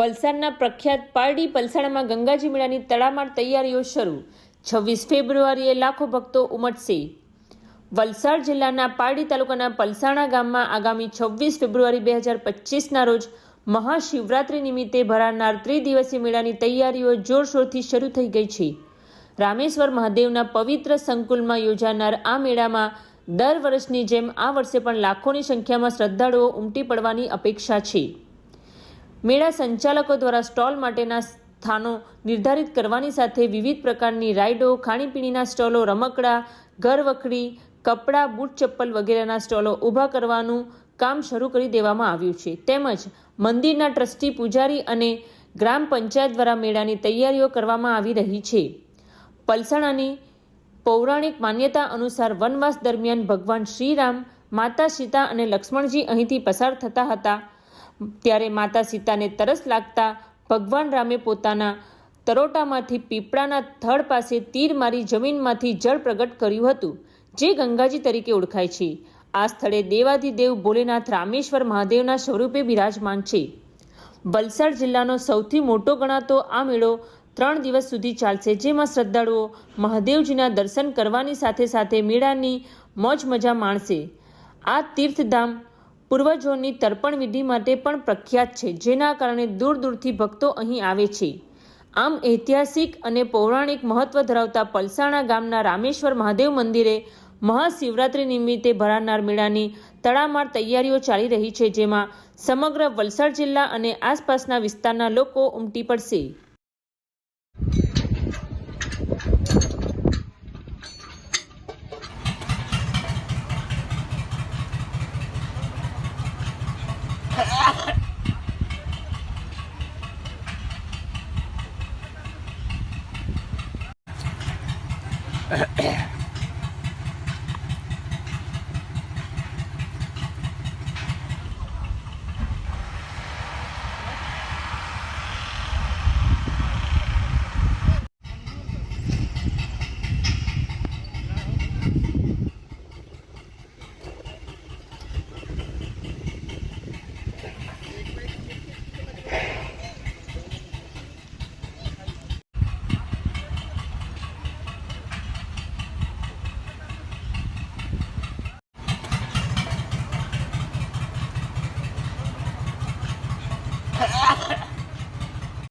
વલસાડના પ્રખ્યાત પારડી પલસાણામાં ગંગાજી મેળાની તડામાર તૈયારીઓ શરૂ। 26 ફેબ્રુઆરીએ લાખો ભક્તો ઉમટશે। વલસાડ જિલ્લાના પારડી તાલુકાના પલસાણા ગામમાં આગામી 26 ફેબ્રુઆરી 2025ના રોજ મહાશિવરાત્રિ નિમિત્તે ભરાનાર ત્રિદિવસીય મેળાની તૈયારીઓ જોરશોરથી શરૂ થઈ ગઈ છે। રામેશ્વર મહાદેવના પવિત્ર સંકુલમાં યોજાનાર આ મેળામાં દર વર્ષની જેમ આ વર્ષે પણ લાખોની સંખ્યામાં શ્રદ્ધાળુઓ ઉમટી પડવાની અપેક્ષા છે। મેળા સંચાલકો દ્વારા સ્ટોલ માટેના સ્થાનો નિર્ધારિત કરવાની સાથે વિવિધ પ્રકારની રાઇડો, ખાણીપીણીના સ્ટોલો, રમકડા, ઘરવખરી, કપડાં, બૂટ ચપ્પલ વગેરેના સ્ટોલો ઊભા કરવાનું કામ શરૂ કરી દેવામાં આવ્યું છે। તેમજ મંદિરના ટ્રસ્ટી, પૂજારી અને ગ્રામ પંચાયત દ્વારા મેળાની તૈયારીઓ કરવામાં આવી રહી છે। પલસાણાની પૌરાણિક માન્યતા અનુસાર વનવાસ દરમિયાન ભગવાન શ્રીરામ, માતા સીતા અને લક્ષ્મણજી અહીંથી પસાર થતા હતા। ત્યારે માતા સીતાને તરસ લાગતા ભગવાન રામે પોતાના તરોટામાંથી પીપળાના થડ પાસે તીર મારી જમીનમાંથી જળ પ્રગટ કર્યું હતું, જે ગંગાજી તરીકે ઓળખાય છે। આ સ્થળે દેવાધિદેવ ભોલેનાથ રામેશ્વર મહાદેવના સ્વરૂપે બિરાજમાન છે। વલસાડ જિલ્લાનો સૌથી મોટો ગણાતો આ મેળો 3 દિવસ સુધી ચાલશે, જેમાં શ્રદ્ધાળુઓ મહાદેવજીના દર્શન કરવાની સાથે સાથે મેળાની મોજ મજા માણશે। આ તીર્થધામ પૂર્વજોની તર્પણ વિધિ માટે પણ પ્રખ્યાત છે, જેના કારણે દૂર દૂરથી ભક્તો અહીં આવે છે। આમ ઐતિહાસિક અને પૌરાણિક મહત્વ ધરાવતા પલસાણા ગામના રામેશ્વર મહાદેવ મંદિરે મહાશિવરાત્રિ નિમિત્તે ભરાનાર મેળાની તડામાર તૈયારીઓ ચાલી રહી છે, જેમાં સમગ્ર વલસાડ જિલ્લા અને આસપાસના વિસ્તારના લોકો ઉમટી પડશે।